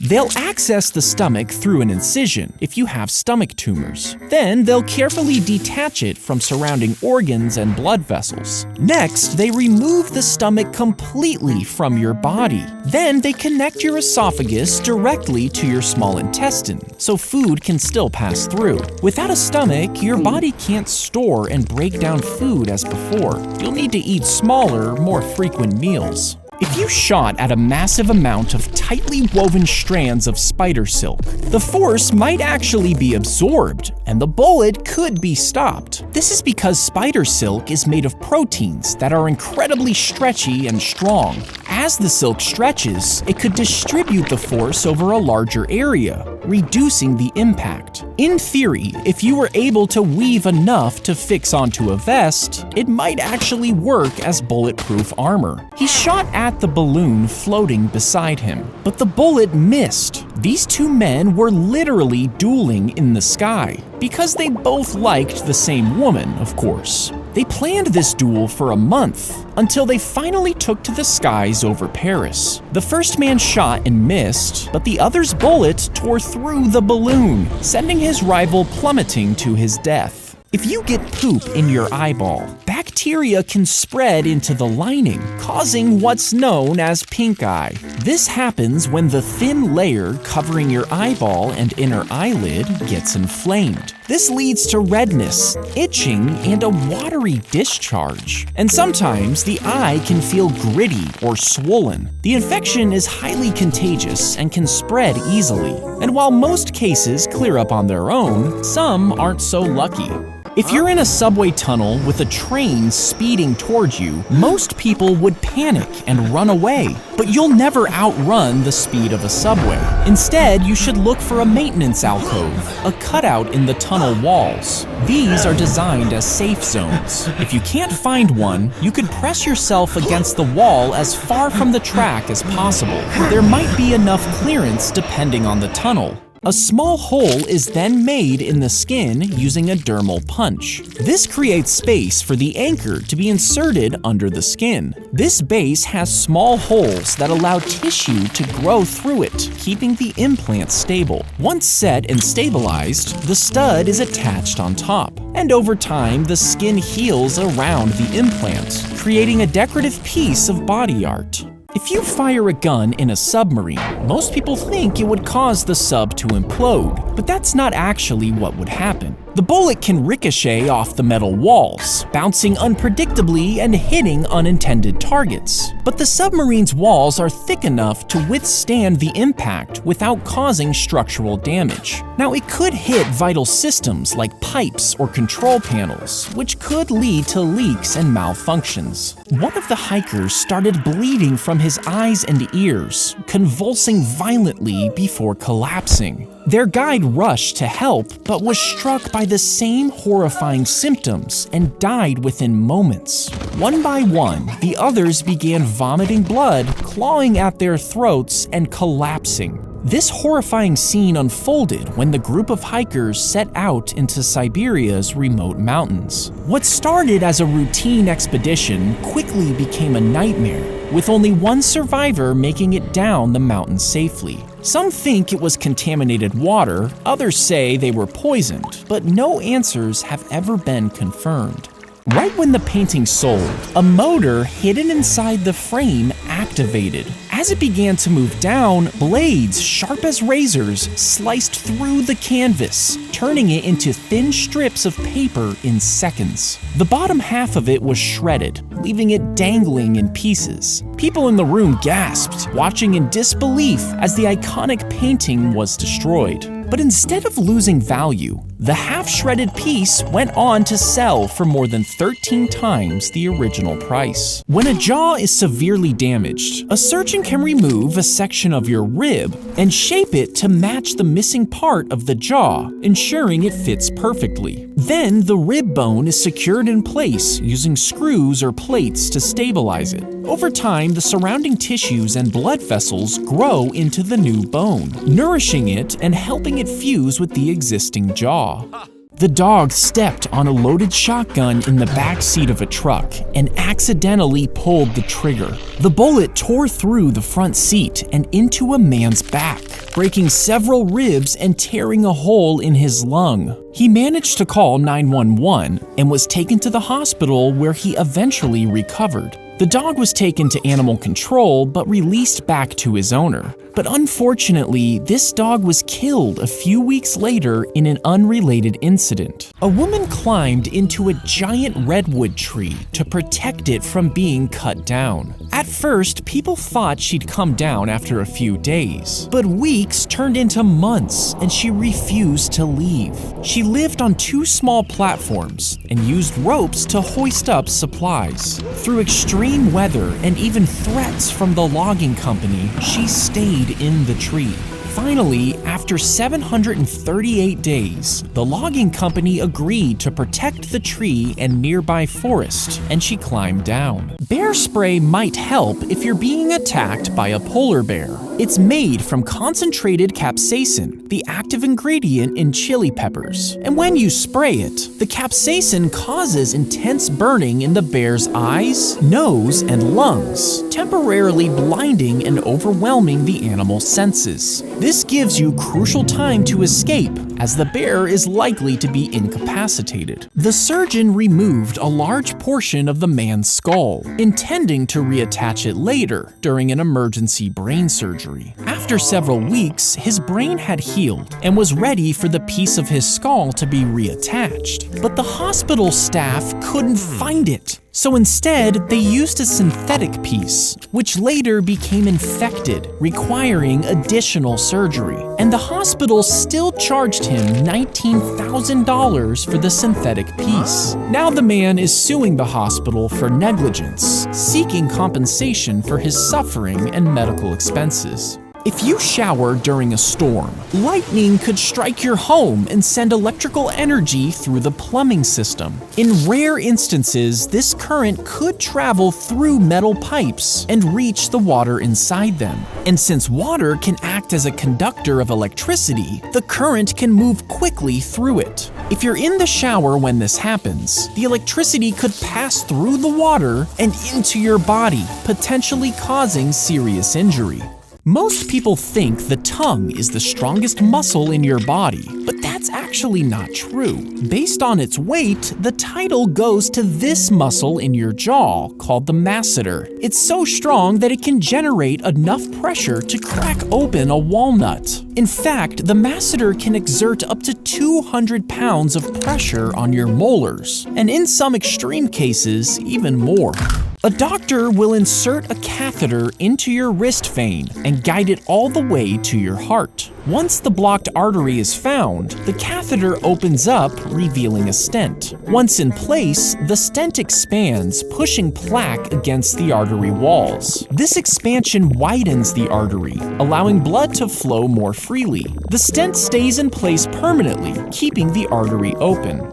They'll access the stomach through an incision if you have stomach tumors. Then they'll carefully detach it from surrounding organs and blood vessels. Next, they remove the stomach completely from your body. Then they connect your esophagus directly to your small intestine, so food can still pass through. Without a stomach, your body can't store and break down food as before. You'll need to eat smaller, more frequent meals. If you shot at a massive amount of tightly woven strands of spider silk, the force might actually be absorbed, and the bullet could be stopped. This is because spider silk is made of proteins that are incredibly stretchy and strong. As the silk stretches, it could distribute the force over a larger area, reducing the impact. In theory, if you were able to weave enough to fix onto a vest, it might actually work as bulletproof armor. He shot at the balloon floating beside him, but the bullet missed. These two men were literally dueling in the sky, because they both liked the same woman, of course. They planned this duel for a month, until they finally took to the skies over Paris. The first man shot and missed, but the other's bullet tore through the balloon, sending his rival plummeting to his death. If you get poop in your eyeball, bacteria can spread into the lining, causing what's known as pink eye. This happens when the thin layer covering your eyeball and inner eyelid gets inflamed. This leads to redness, itching, and a watery discharge. And sometimes the eye can feel gritty or swollen. The infection is highly contagious and can spread easily. And while most cases clear up on their own, some aren't so lucky. If you're in a subway tunnel with a train speeding towards you, most people would panic and run away. But you'll never outrun the speed of a subway. Instead, you should look for a maintenance alcove, a cutout in the tunnel walls. These are designed as safe zones. If you can't find one, you could press yourself against the wall as far from the track as possible. There might be enough clearance depending on the tunnel. A small hole is then made in the skin using a dermal punch. This creates space for the anchor to be inserted under the skin. This base has small holes that allow tissue to grow through it, keeping the implant stable. Once set and stabilized, the stud is attached on top. And over time, the skin heals around the implant, creating a decorative piece of body art. If you fire a gun in a submarine, most people think it would cause the sub to implode, but that's not actually what would happen. The bullet can ricochet off the metal walls, bouncing unpredictably and hitting unintended targets. But the submarine's walls are thick enough to withstand the impact without causing structural damage. Now, it could hit vital systems like pipes or control panels, which could lead to leaks and malfunctions. One of the hikers started bleeding from his eyes and ears, convulsing violently before collapsing. Their guide rushed to help, but was struck by the same horrifying symptoms and died within moments. One by one, the others began vomiting blood, clawing at their throats, and collapsing. This horrifying scene unfolded when the group of hikers set out into Siberia's remote mountains. What started as a routine expedition quickly became a nightmare, with only one survivor making it down the mountain safely. Some think it was contaminated water, others say they were poisoned, but no answers have ever been confirmed. Right when the painting sold, a motor hidden inside the frame activated. As it began to move down, blades sharp as razors sliced through the canvas, turning it into thin strips of paper in seconds. The bottom half of it was shredded, leaving it dangling in pieces. People in the room gasped, watching in disbelief as the iconic painting was destroyed. But instead of losing value, the half-shredded piece went on to sell for more than 13 times the original price. When a jaw is severely damaged, a surgeon can remove a section of your rib and shape it to match the missing part of the jaw, ensuring it fits perfectly. Then the rib bone is secured in place using screws or plates to stabilize it. Over time, the surrounding tissues and blood vessels grow into the new bone, nourishing it and helping it fuse with the existing jaw. The dog stepped on a loaded shotgun in the back seat of a truck and accidentally pulled the trigger. The bullet tore through the front seat and into a man's back, breaking several ribs and tearing a hole in his lung. He managed to call 911 and was taken to the hospital where he eventually recovered. The dog was taken to animal control but released back to his owner. But unfortunately, this dog was killed a few weeks later in an unrelated incident. A woman climbed into a giant redwood tree to protect it from being cut down. At first, people thought she'd come down after a few days, but weeks turned into months and she refused to leave. She lived on 2 small platforms and used ropes to hoist up supplies. Through extreme weather and even threats from the logging company, she stayed in the tree. Finally, after 738 days, the logging company agreed to protect the tree and nearby forest, and she climbed down. Bear spray might help if you're being attacked by a polar bear. It's made from concentrated capsaicin, the active ingredient in chili peppers. And when you spray it, the capsaicin causes intense burning in the bear's eyes, nose, and lungs, temporarily blinding and overwhelming the animal's senses. This gives you crucial time to escape, as the bear is likely to be incapacitated. The surgeon removed a large portion of the man's skull, intending to reattach it later during an emergency brain surgery. After several weeks, his brain had healed and was ready for the piece of his skull to be reattached. But the hospital staff couldn't find it. So instead, they used a synthetic piece, which later became infected, requiring additional surgery. And the hospital still charged him $19,000 for the synthetic piece. Now the man is suing the hospital for negligence, seeking compensation for his suffering and medical expenses. If you shower during a storm, lightning could strike your home and send electrical energy through the plumbing system. In rare instances, this current could travel through metal pipes and reach the water inside them. And since water can act as a conductor of electricity, the current can move quickly through it. If you're in the shower when this happens, the electricity could pass through the water and into your body, potentially causing serious injury. Most people think the tongue is the strongest muscle in your body, but that's actually not true. Based on its weight, the title goes to this muscle in your jaw called the masseter. It's so strong that it can generate enough pressure to crack open a walnut. In fact, the masseter can exert up to 200 pounds of pressure on your molars, and in some extreme cases, even more. A doctor will insert a catheter into your wrist vein and guide it all the way to your heart. Once the blocked artery is found, the catheter opens up, revealing a stent. Once in place, the stent expands, pushing plaque against the artery walls. This expansion widens the artery, allowing blood to flow more freely. The stent stays in place permanently, keeping the artery open.